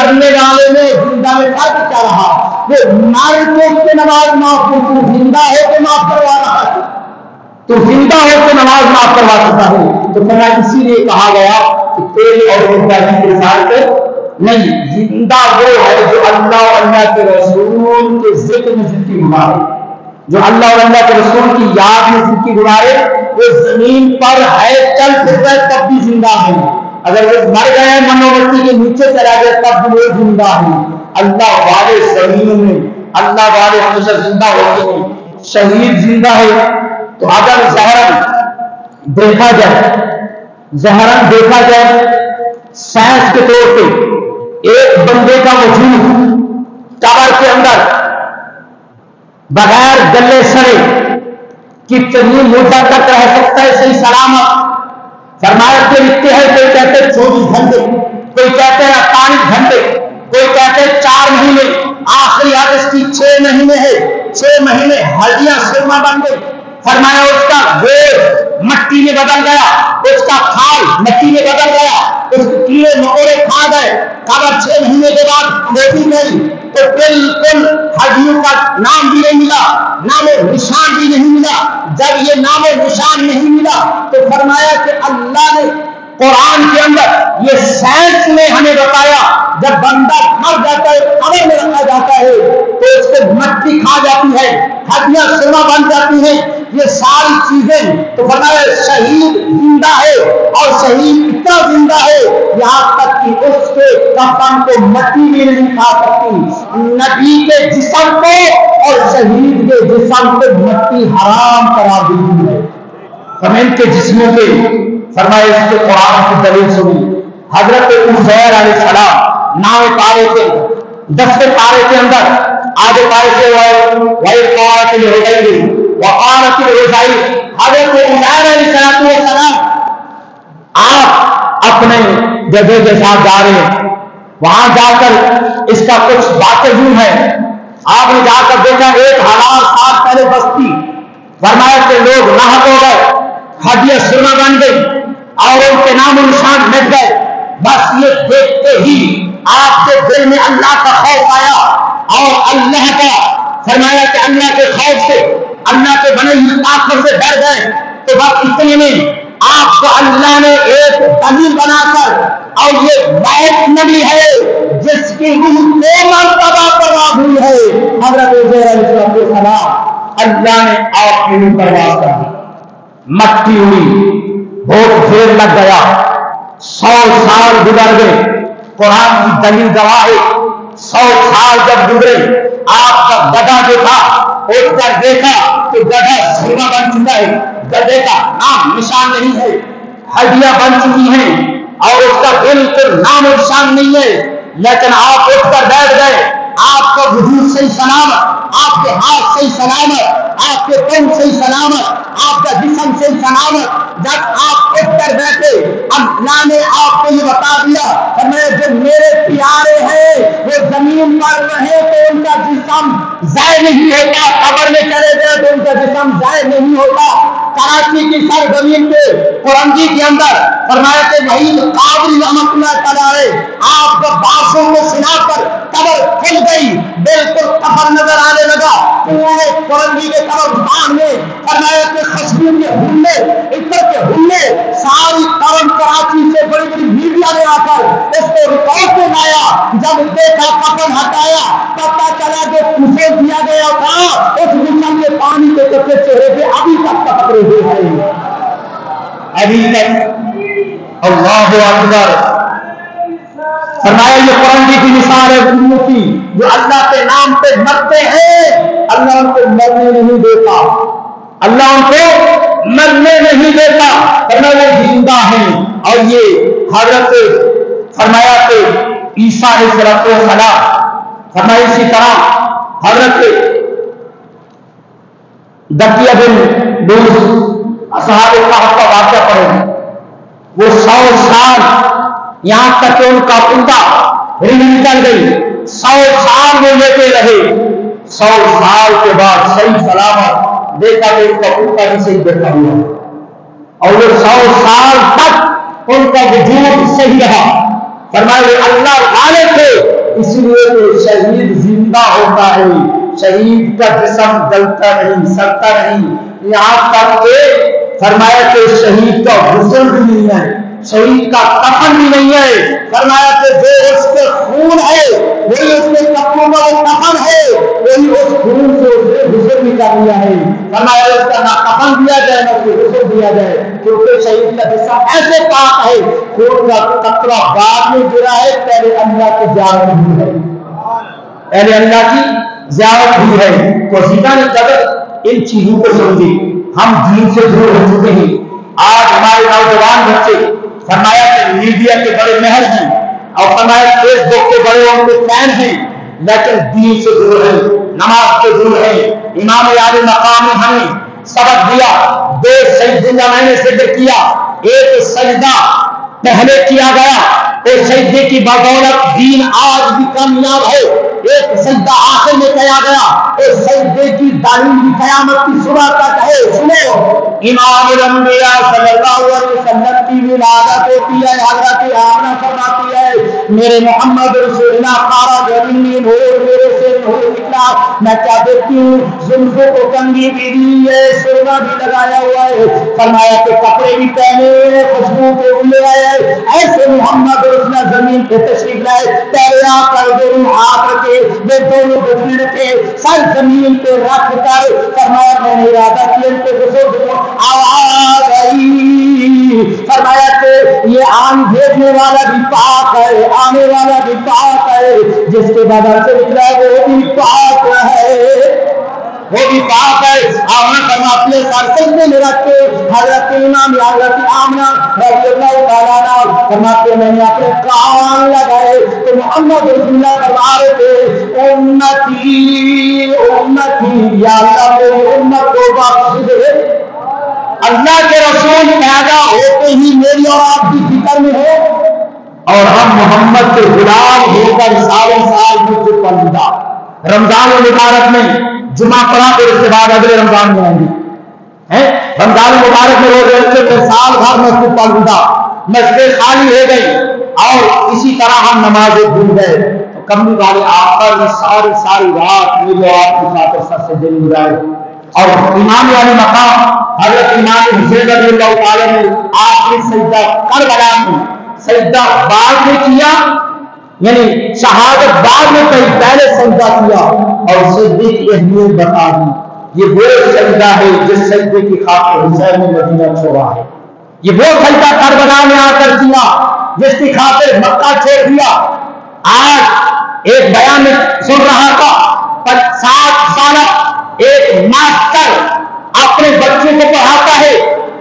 مرنے والے میں زندہ میں فرق کیا رہا؟ وہ مر کے اس کے نماز معاف ہو، تو زندہ ہو کے معاف کروا رہا ہے، تو زندہ ہو کے نماز معاف کروا سکتا ہے۔ تو فرمایا اسی لیے کہا گیا کہ تیری اور زندہ کی مثال نہیں، زندہ وہ ہے جو اللہ اور اللہ کے رسول کے ذکر میں زندگی گزارے، جو اللہ اور اللہ کے رسول کی یاد میں زندگی گزارے، وہ زمین پر ہے چل پھر رہے تب بھی زندہ ہے، اگر وہ مر گئے منوبتی کے نیچے چلا گیا تب بھی وہ زندہ ہے۔ اللہ والے زمین میں، اللہ والے ہمیشہ زندہ ہوتے ہیں، شہید زندہ ہے۔ تو اگر ظاہراً دیکھا جائے سائنس کے طور پہ ایک بندے کا وجود قبر کے اندر بغیر گلے سڑے کتنی مدت تک رہ سکتا ہے صحیح سلامت؟ فرمایا کہ لکھتے ہیں، کوئی کہتے ہیں 24 گھنٹے، کوئی کہتے ہیں 48 گھنٹے، کوئی کہتے ہیں 4 مہینے، آخری حدیث کی 6 مہینے ہے، 6 مہینے ہڈیاں سرما بن گئی۔ فرمایا اس کا گوشت مٹی میں بدل گیا، اس کا کھال مٹی میں بدل گیا، اس کے کیڑے مکوڑے کھا گئے، قبر 6 مہینے کے بعد کھوتی گئی، تو بالکل ہڈیوں کا نام بھی نہیں ملا، نام و نشان بھی نہیں ملا۔ جب یہ نام و نشان نہیں ملا تو فرمایا کہ اللہ نے قرآن کے اندر یہ سائنس نے ہمیں بتایا، جب بندہ مر جاتا ہے قبر میں رکھا جاتا ہے تو اس کو مٹی کھا جاتی ہے، ہڈیاں سرما بن جاتی ہیں، یہ ساری چیزیں۔ تو فرمایا شہید زندہ ہے، اور شہید اتنا زندہ ہے یہاں تک کہ اس کے کفن کو مٹی بھی نہیں کھا سکتی۔ نبی کے جسم کو اور شہید کے جسم کو مٹی حرام قرار دی ہے۔ ان کے جسموں پہ فرمایا اس کے قرآن کی دلیل سنی۔ حضرت عزیر علیہ السلام 9 پارے کے 10 پارے کے اندر آگے پارے سے وَإِقَارَةِ الْعُزَيْرِ وَقَارَةِ الْعُزَيْرِ، حضرت عزیر علیہ السلام آپ اپنے جگہ کے ساتھ جا رہے ہیں، وہاں جا کر اس کا کچھ باتیں یوں ہے، آپ نے جا کر دیکھا 1000 سال پہلے بستی، فرمایا کہ لوگ ناحق ہو گئے، ہڈیاں سرما بن گئی اور ان کے نام و نشان مٹ گئے۔ بس یہ دیکھتے ہی آپ کے دل میں اللہ کا خوف آیا، اور اللہ کا فرمایا کہ اللہ کے خوف سے، اللہ کے بنے ہوئے طاقت سے ڈر گئے۔ تو بس اتنے میں آپ کو اللہ نے ایک دلیل بنا کر، اور یہ بیت نبی ہے جس کی روح 2 مرتبہ پرواز ہوئی ہے، حضرت عزیر علیہ السلام، اللہ نے آپ کی روح پرواز کر دی، مٹی ہوئی، بہت دیر لگ گیا، 100 سال گزر گئے۔ قرآن کی دلیل گواہ ہے، 100 سال جب گزرے، آپ کا گدھا جو تھا اٹھ کر دیکھا کہ گدھا سرما بن چکا ہے، گدھے کا نام نشان نہیں ہے، ہڈیاں بن چکی ہیں، اور اس کا بالکل نام و نشان نہیں ہے۔ لیکن آپ اٹھ کر بیٹھ گئے، آپ کا وجود صحیح سلامت، آپ کے ہاتھ صحیح سلامت، آپ کے پاؤں صحیح سلامت، آپ کا جسم صحیح سلامت۔ جب آپ اٹھ کر بیٹھے، اللہ نے آپ کو یہ بتا دیا کہ میں جو میرے پیارے ہیں وہ زمین پر رہے تو ان کا جسم ضائع نہیں ہوتا، قبر میں چلے گئے تو ان کا جسم ضائع نہیں ہوتا۔ کراچی کی سرزمین پہ فرنگی کے اندر فرمایا کہ وحید قادری رحمۃ اللہ تعالی آپ کا باشوں کو سنا کر قبر کھل گئی، بالکل قبر نظر آنے لگا، پورے فرنگی کے قبرستان میں فرمایا کہ خوشبو کے ہلے، عطر کے ہلے، ساری قرن کراچی سے بڑی بڑی میڈیا نے آ کر اس کو ریکارڈ میں لایا۔ جب دیکھا کفن ہٹایا، پتہ چلا جو پوچھے دیا گیا تھا اس جسم کے پانی کے کپڑے چہرے پہ ابھی تک پکڑے ہوئے ہیں، ابھی تک۔ اللہ اکبر۔ فرمایا یہ فرنگی کی مثال ہے انہوں کی جو اللہ کے نام پہ مرتے ہیں، اللہ ان کو مرنے نہیں دیتا، اللہ ان کو مرنے نہیں دیتا، فرمایا وہ زندہ ہیں۔ اور یہ حضرت فرمایا کہ عیسیٰ علیہ السلام، فرمایا اسی طرح حضرت دقیہ بن دوس اصحاب کہف کا واقعہ پڑھیں، وہ 100 سال یہاں تک کہ ان کا پوتا ریڑھ نکل گئی، 100 سال وہ لیتے رہے، 100 سال کے بعد صحیح سلامت دیکھا کہ ان کا پوتا بھی صحیح بیٹھا ہوا، اور وہ 100 سال تک ان کا وجود صحیح رہا۔ فرمایا اللہ والے تھے اس لیے تو شہید زندہ ہوتا ہے، شہید کا جسم گلتا نہیں، سڑتا نہیں، یہاں تک کہ فرمایا کہ شہید کا غسل بھی نہیں ہے، شہید کا کفن بھی نہیں ہے، فرمایا کہ جو اس کے خون ہے وہی اس کے کپڑوں کا وہ کفن ہے، وہی اس خون سے اس نے غسل بھی کر لیا ہے، فرمایا اس کا نہ کفن دیا جائے نہ کوئی غسل دیا جائے، کیونکہ شہید کا جسم ایسے پاک ہے، خون کا قطرہ بعد میں گرا ہے، پہلے اللہ کی زیارت بھی ہے، پہلے اللہ کی زیارت بھی ہے۔ تو سیدھا نے قدر ان چیزوں کو سمجھے، ہم دین سے دور ہو چکے ہیں، آج ہمارے نوجوان بچے فرمایا کہ میڈیا کے بڑے مہر ہیں اور فرمایا فیس بک کے بڑے ان کے فین ہیں، لیکن دین سے دور ہیں، نماز سے دور ہیں۔ امام عالی مقام نے ہمیں سبق دیا، دو سجدے کا میں نے ذکر کیا، ایک سجدہ پہلے کیا گیا، اس سجدے کی بدولت دین آج بھی کامیاب ہے، ایک سجدہ آخر میں کیا گیا، اس سجدے کی دلیل بھی قیامت کی صبح تک ہے۔ سنو، امام الانبیاء صلی اللہ علیہ وسلم کی ولادت ہوتی ہے، حضرت آمنہ فرماتی ہے میرے محمد رسول اللہ قارا جبینی نور میرے سے نور نکلا، میں کیا دیکھتی ہوں زلفوں کو کنگھی بھی دی ہے، سرما بھی لگایا ہوا ہے، فرمایا کہ کپڑے بھی پہنے ہوئے، خوشبو کے لے آئے، ایسے محمد رسول اللہ زمین پہ تشریف لائے، پیرا کر دونوں ہاتھ رکھے، وہ دونوں گھٹنے رکھے، سر زمین پہ رکھ کر فرمایا میں نے ارادہ کیا ان کو غسل دوں، آواز آئی، فرمایا کہ یہ آن بھیجنے والا بھی پاک ہے، آنے والا بھی پاک ہے، جس کے بدن سے نکلا ہے وہ بھی پاک ہے، وہ بھی پاک ہے۔ آمنہ فرماتی ہے سر سجدے میں رکھ کے حضرت امام حضرت آمنہ رضی اللہ تعالیٰ عنہ فرماتے ہیں میں نے اپنے کان لگائے تو محمد رسول اللہ فرما رہے تھے امتی امتی، یا اللہ میری امت کو بخش دے۔ اللہ کے رسول پیدا ہوتے ہی میری اور آپ کی فکر میں ہو، اور ہم محمد کے غلام ہو کر سال میں جو پڑھا رمضان المبارک میں جمعہ پڑھا پھر اس کے بعد اگلے رمضان میں آئیں گے، رمضان المبارک میں روزے رکھے پھر سال بھر مسجد پڑھا، مسجد خالی ہو گئی اور اسی طرح ہم نمازیں بھول گئے، تو کملی والے آخر میں ساری رات میری اور آپ کی خاطر سب سے دل گزارے۔ اور امام والی مقام حضرت امام حسین رضی اللہ تعالیٰ نے آخری سجدہ کربلا میں سجدہ بعد میں کیا، یعنی شہادت بعد میں پہلے سجدہ کیا اور سجدے کی اہمیت بتا دی۔ یہ وہ سجدہ ہے جس سجدے کی خاطر حسین نے مدینہ چھوڑا ہے، یہ وہ سجدہ کربلا میں آ کر کیا جس کی خاطر مکہ چھوڑ دیا۔ آج ایک بیان میں سن رہا تھا 7 سالہ ایک ماسٹر اپنے بچوں کو پڑھاتا ہے،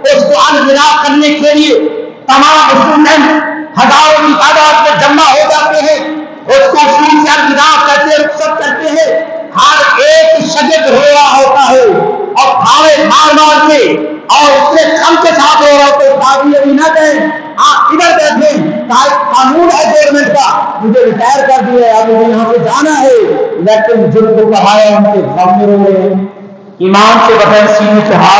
اس کو الوداع کرنے کے لیے تمام اسٹوڈنٹ ہزاروں کی تعداد میں جمع ہو جاتے ہیں، اس کو اسکول سے الوداع کرتے رخصت کرتے ہیں، ہر ایک شاگرد رو رہا ہوتا ہے اور بھاوے مار کے اور اتنے کم کے ساتھ رو رہا ہوتا ہے، بھائی ابھی نہ گئے آپ ادھر بیٹھے، قانون ہے گورنمنٹ کا مجھے ریٹائر کر دیا اب مجھے یہاں سے جانا ہے، لیکن جن کو پڑھایا ان کے غم میں رو رہے ہیں۔ ایمان سے بغیر سینے سے ہاتھ